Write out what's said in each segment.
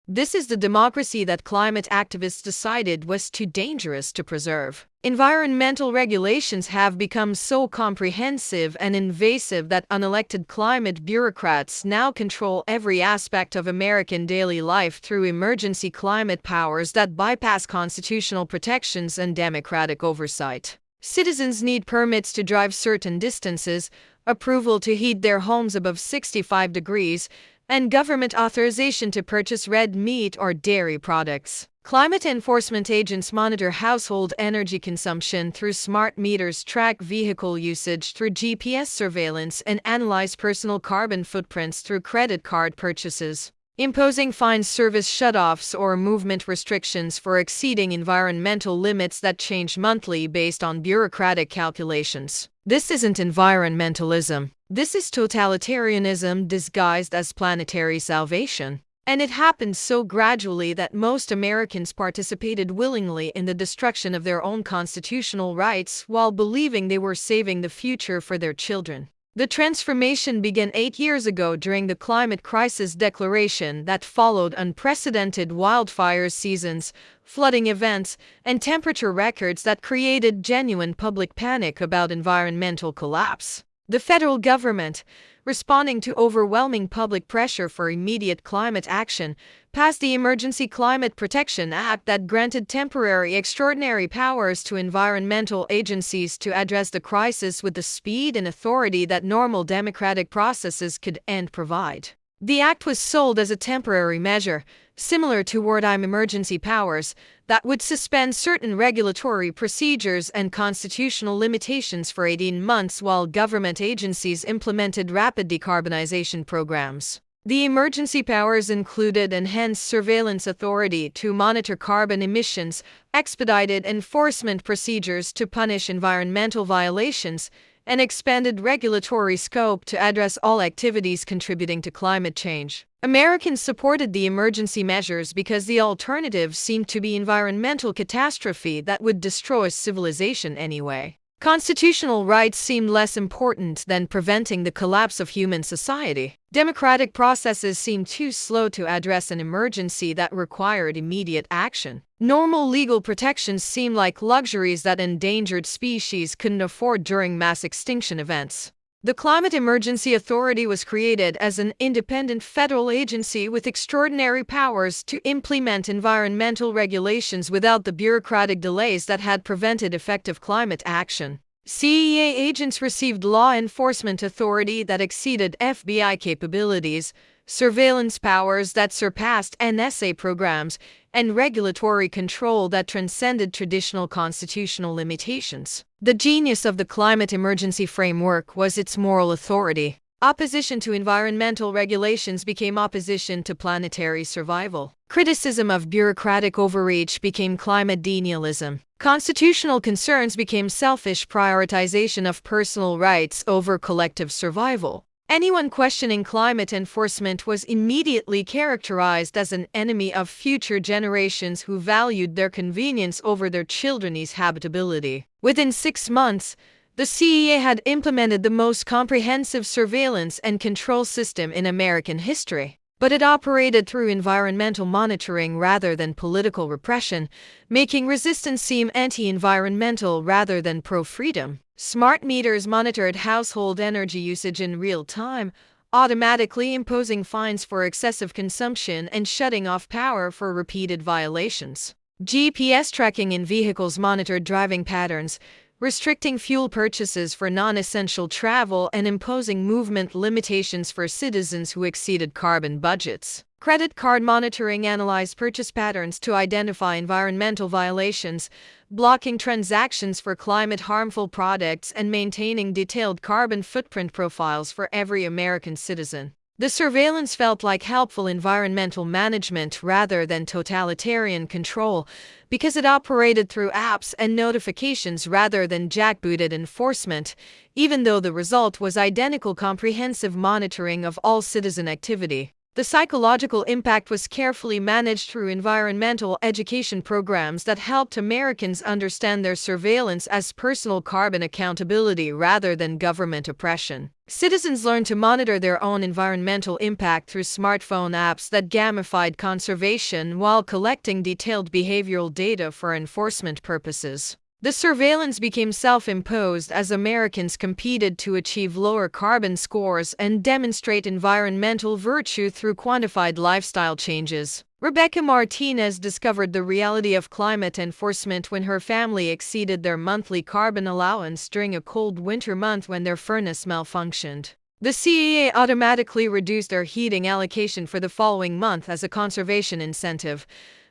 This is the democracy that climate activists decided was too dangerous to preserve. Environmental regulations have become so comprehensive and invasive that unelected climate bureaucrats now control every aspect of American daily life through emergency climate powers that bypass constitutional protections and democratic oversight. Citizens need permits to drive certain distances, approval to heat their homes above 65 degrees, and government authorization to purchase red meat or dairy products. Climate enforcement agents monitor household energy consumption through smart meters, track vehicle usage through GPS surveillance, and analyze personal carbon footprints through credit card purchases. Imposing fines, service shutoffs, or movement restrictions for exceeding environmental limits that change monthly based on bureaucratic calculations. This isn't environmentalism. This is totalitarianism disguised as planetary salvation. And it happened so gradually that most Americans participated willingly in the destruction of their own constitutional rights while believing they were saving the future for their children. The transformation began 8 years ago during the climate crisis declaration that followed unprecedented wildfire seasons, flooding events, and temperature records that created genuine public panic about environmental collapse. The federal government, responding to overwhelming public pressure for immediate climate action, passed the Emergency Climate Protection Act that granted temporary extraordinary powers to environmental agencies to address the crisis with the speed and authority that normal democratic processes could and provide. The act was sold as a temporary measure, similar to wartime emergency powers, that would suspend certain regulatory procedures and constitutional limitations for 18 months while government agencies implemented rapid decarbonization programs. The emergency powers included enhanced surveillance authority to monitor carbon emissions, expedited enforcement procedures to punish environmental violations, and expanded regulatory scope to address all activities contributing to climate change. Americans supported the emergency measures because the alternative seemed to be environmental catastrophe that would destroy civilization anyway. Constitutional rights seemed less important than preventing the collapse of human society. Democratic processes seemed too slow to address an emergency that required immediate action. Normal legal protections seemed like luxuries that endangered species couldn't afford during mass extinction events. The Climate Emergency Authority was created as an independent federal agency with extraordinary powers to implement environmental regulations without the bureaucratic delays that had prevented effective climate action. CEA agents received law enforcement authority that exceeded FBI capabilities, surveillance powers that surpassed NSA programs, and regulatory control that transcended traditional constitutional limitations. The genius of the climate emergency framework was its moral authority. Opposition to environmental regulations became opposition to planetary survival. Criticism of bureaucratic overreach became climate denialism. Constitutional concerns became selfish prioritization of personal rights over collective survival. Anyone questioning climate enforcement was immediately characterized as an enemy of future generations who valued their convenience over their children's habitability. Within 6 months, the CEA had implemented the most comprehensive surveillance and control system in American history. But it operated through environmental monitoring rather than political repression, making resistance seem anti-environmental rather than pro-freedom. Smart meters monitored household energy usage in real time, automatically imposing fines for excessive consumption and shutting off power for repeated violations. GPS tracking in vehicles monitored driving patterns, restricting fuel purchases for non-essential travel and imposing movement limitations for citizens who exceeded carbon budgets. Credit card monitoring analyzed purchase patterns to identify environmental violations, blocking transactions for climate-harmful products and maintaining detailed carbon footprint profiles for every American citizen. The surveillance felt like helpful environmental management rather than totalitarian control because it operated through apps and notifications rather than jackbooted enforcement, even though the result was identical comprehensive monitoring of all citizen activity. The psychological impact was carefully managed through environmental education programs that helped Americans understand their surveillance as personal carbon accountability rather than government oppression. Citizens learned to monitor their own environmental impact through smartphone apps that gamified conservation while collecting detailed behavioral data for enforcement purposes. The surveillance became self-imposed as Americans competed to achieve lower carbon scores and demonstrate environmental virtue through quantified lifestyle changes. Rebecca Martinez discovered the reality of climate enforcement when her family exceeded their monthly carbon allowance during a cold winter month when their furnace malfunctioned. The CEA automatically reduced their heating allocation for the following month as a conservation incentive,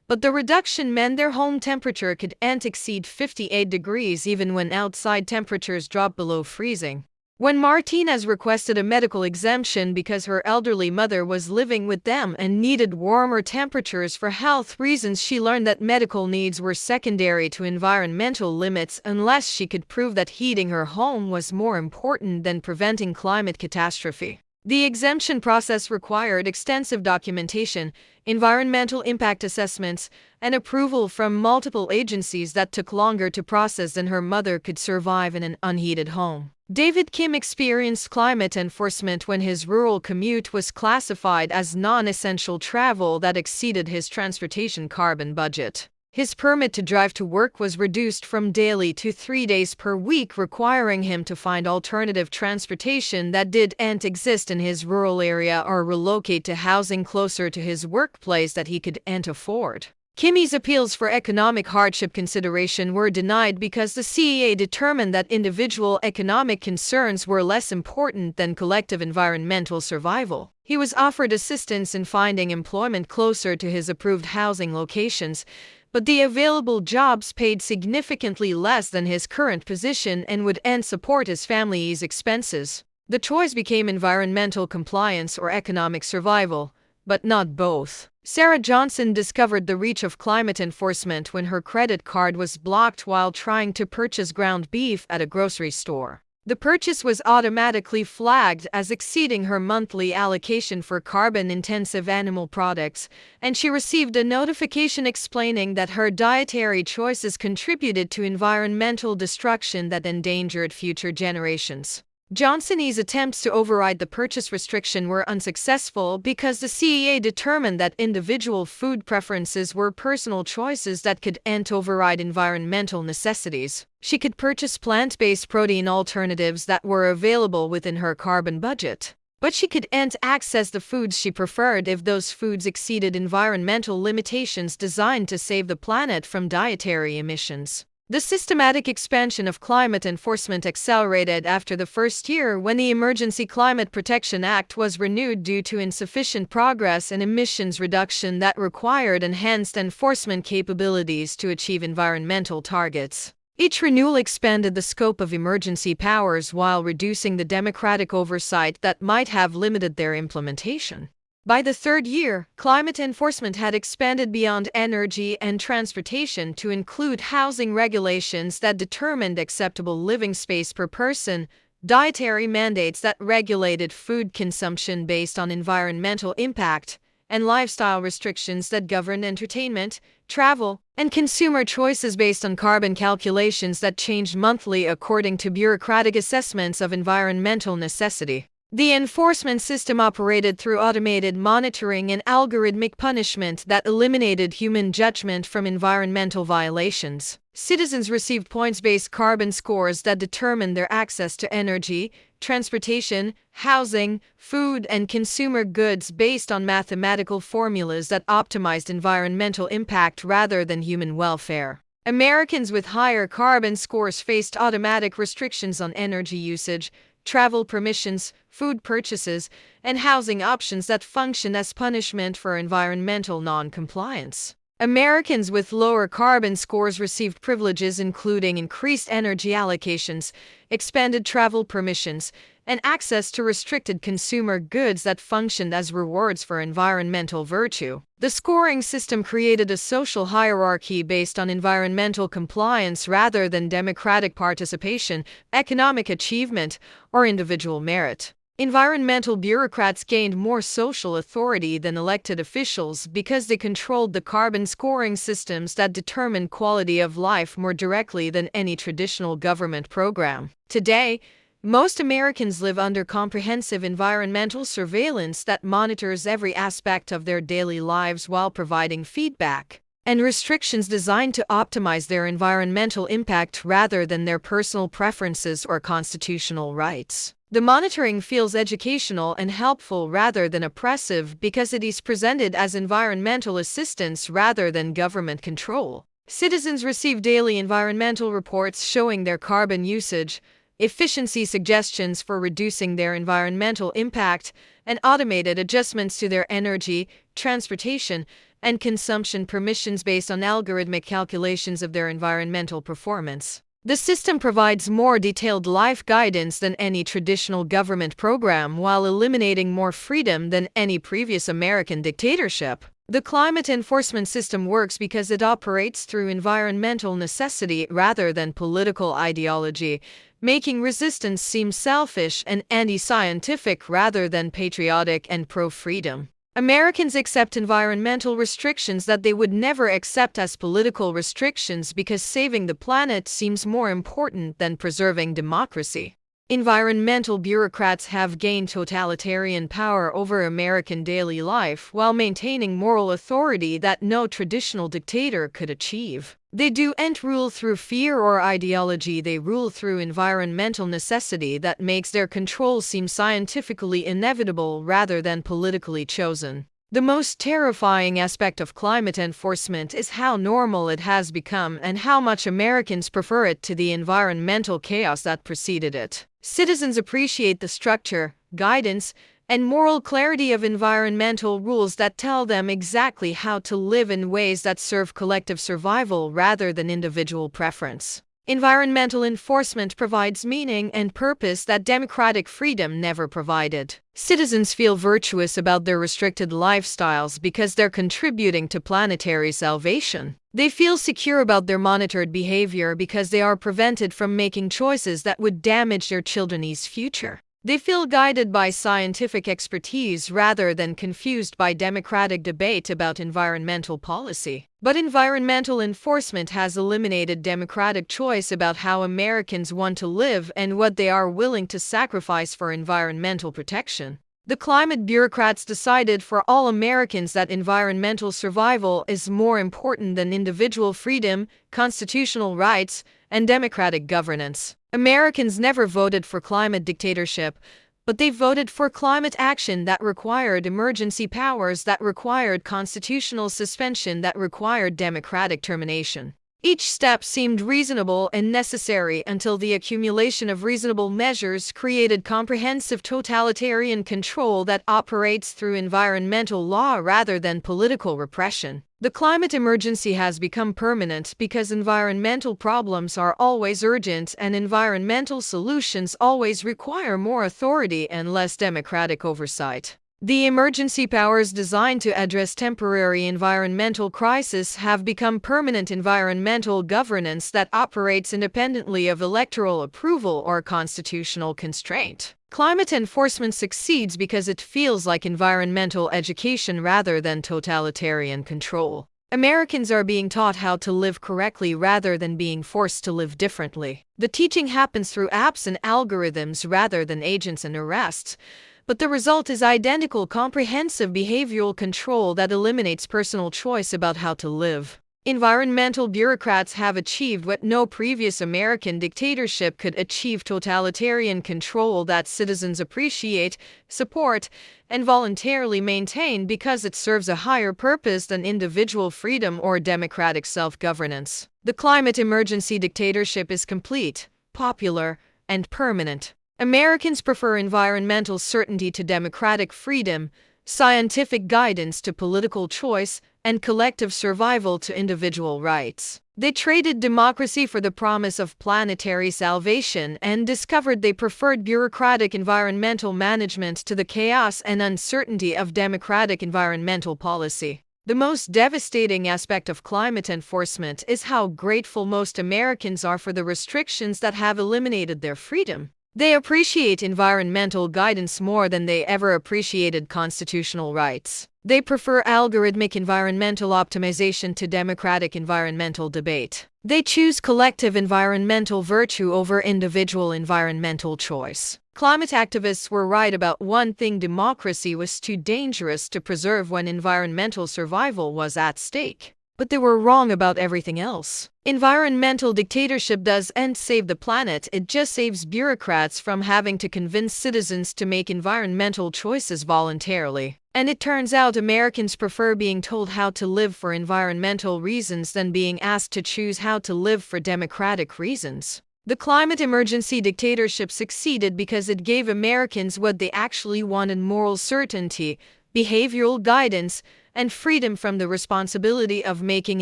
but the reduction meant their home temperature couldn't exceed 58 degrees even when outside temperatures dropped below freezing. When Martinez requested a medical exemption because her elderly mother was living with them and needed warmer temperatures for health reasons, she learned that medical needs were secondary to environmental limits unless she could prove that heating her home was more important than preventing climate catastrophe. The exemption process required extensive documentation, environmental impact assessments, and approval from multiple agencies that took longer to process than her mother could survive in an unheated home. David Kim experienced climate enforcement when his rural commute was classified as non-essential travel that exceeded his transportation carbon budget. His permit to drive to work was reduced from daily to 3 days per week, requiring him to find alternative transportation that didn't exist in his rural area or relocate to housing closer to his workplace that he couldn't afford. Kimmy's appeals for economic hardship consideration were denied because the CEA determined that individual economic concerns were less important than collective environmental survival. He was offered assistance in finding employment closer to his approved housing locations, but the available jobs paid significantly less than his current position and wouldn't support his family's expenses. The choice became environmental compliance or economic survival, but not both. Sarah Johnson discovered the reach of climate enforcement when her credit card was blocked while trying to purchase ground beef at a grocery store. The purchase was automatically flagged as exceeding her monthly allocation for carbon-intensive animal products, and she received a notification explaining that her dietary choices contributed to environmental destruction that endangered future generations. Johnson's attempts to override the purchase restriction were unsuccessful because the CEA determined that individual food preferences were personal choices that couldn't override environmental necessities. She could purchase plant-based protein alternatives that were available within her carbon budget, but she couldn't access the foods she preferred if those foods exceeded environmental limitations designed to save the planet from dietary emissions. The systematic expansion of climate enforcement accelerated after the first year when the Emergency Climate Protection Act was renewed due to insufficient progress in emissions reduction that required enhanced enforcement capabilities to achieve environmental targets. Each renewal expanded the scope of emergency powers while reducing the democratic oversight that might have limited their implementation. By the third year, climate enforcement had expanded beyond energy and transportation to include housing regulations that determined acceptable living space per person, dietary mandates that regulated food consumption based on environmental impact, and lifestyle restrictions that governed entertainment, travel, and consumer choices based on carbon calculations that changed monthly according to bureaucratic assessments of environmental necessity. The enforcement system operated through automated monitoring and algorithmic punishment that eliminated human judgment from environmental violations. Citizens received points-based carbon scores that determined their access to energy, transportation, housing, food, and consumer goods based on mathematical formulas that optimized environmental impact rather than human welfare. Americans with higher carbon scores faced automatic restrictions on energy usage, travel permissions, food purchases, and housing options that function as punishment for environmental non-compliance. Americans with lower carbon scores received privileges including increased energy allocations, expanded travel permissions, and access to restricted consumer goods that functioned as rewards for environmental virtue. The scoring system created a social hierarchy based on environmental compliance rather than democratic participation, economic achievement, or individual merit. Environmental bureaucrats gained more social authority than elected officials because they controlled the carbon scoring systems that determined quality of life more directly than any traditional government program. Today, Most Americans live under comprehensive environmental surveillance that monitors every aspect of their daily lives while providing feedback and restrictions designed to optimize their environmental impact rather than their personal preferences or constitutional rights. The monitoring feels educational and helpful rather than oppressive because it is presented as environmental assistance rather than government control. Citizens receive daily environmental reports showing their carbon usage, efficiency suggestions for reducing their environmental impact, and automated adjustments to their energy, transportation, and consumption permissions based on algorithmic calculations of their environmental performance. The system provides more detailed life guidance than any traditional government program while eliminating more freedom than any previous American dictatorship. The climate enforcement system works because it operates through environmental necessity rather than political ideology, making resistance seem selfish and anti-scientific rather than patriotic and pro-freedom. Americans accept environmental restrictions that they would never accept as political restrictions because saving the planet seems more important than preserving democracy. Environmental bureaucrats have gained totalitarian power over American daily life while maintaining moral authority that no traditional dictator could achieve. They don't rule through fear or ideology, they rule through environmental necessity that makes their control seem scientifically inevitable rather than politically chosen. The most terrifying aspect of climate enforcement is how normal it has become and how much Americans prefer it to the environmental chaos that preceded it. Citizens appreciate the structure, guidance, and moral clarity of environmental rules that tell them exactly how to live in ways that serve collective survival rather than individual preference. Environmental enforcement provides meaning and purpose that democratic freedom never provided. Citizens feel virtuous about their restricted lifestyles because they're contributing to planetary salvation. They feel secure about their monitored behavior because they are prevented from making choices that would damage their children's future. They feel guided by scientific expertise rather than confused by democratic debate about environmental policy. But environmental enforcement has eliminated democratic choice about how Americans want to live and what they are willing to sacrifice for environmental protection. The climate bureaucrats decided for all Americans that environmental survival is more important than individual freedom, constitutional rights, and democratic governance. Americans never voted for climate dictatorship, but they voted for climate action that required emergency powers, that required constitutional suspension, that required democratic termination. Each step seemed reasonable and necessary until the accumulation of reasonable measures created comprehensive totalitarian control that operates through environmental law rather than political repression. The climate emergency has become permanent because environmental problems are always urgent and environmental solutions always require more authority and less democratic oversight. The emergency powers designed to address temporary environmental crises have become permanent environmental governance that operates independently of electoral approval or constitutional constraint. Climate enforcement succeeds because it feels like environmental education rather than totalitarian control. Americans are being taught how to live correctly rather than being forced to live differently. The teaching happens through apps and algorithms rather than agents and arrests. But the result is identical comprehensive behavioral control that eliminates personal choice about how to live. Environmental bureaucrats have achieved what no previous American dictatorship could achieve: totalitarian control that citizens appreciate, support, and voluntarily maintain because it serves a higher purpose than individual freedom or democratic self-governance. The climate emergency dictatorship is complete, popular, and permanent. Americans prefer environmental certainty to democratic freedom, scientific guidance to political choice, and collective survival to individual rights. They traded democracy for the promise of planetary salvation and discovered they preferred bureaucratic environmental management to the chaos and uncertainty of democratic environmental policy. The most devastating aspect of climate enforcement is how grateful most Americans are for the restrictions that have eliminated their freedom. They appreciate environmental guidance more than they ever appreciated constitutional rights. They prefer algorithmic environmental optimization to democratic environmental debate. They choose collective environmental virtue over individual environmental choice. Climate activists were right about one thing: democracy was too dangerous to preserve when environmental survival was at stake. But they were wrong about everything else. Environmental dictatorship doesn't save the planet, it just saves bureaucrats from having to convince citizens to make environmental choices voluntarily. And it turns out Americans prefer being told how to live for environmental reasons than being asked to choose how to live for democratic reasons. The climate emergency dictatorship succeeded because it gave Americans what they actually wanted: moral certainty, behavioral guidance, and freedom from the responsibility of making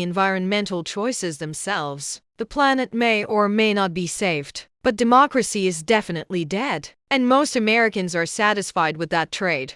environmental choices themselves. The planet may or may not be saved, but democracy is definitely dead. And most Americans are satisfied with that trade.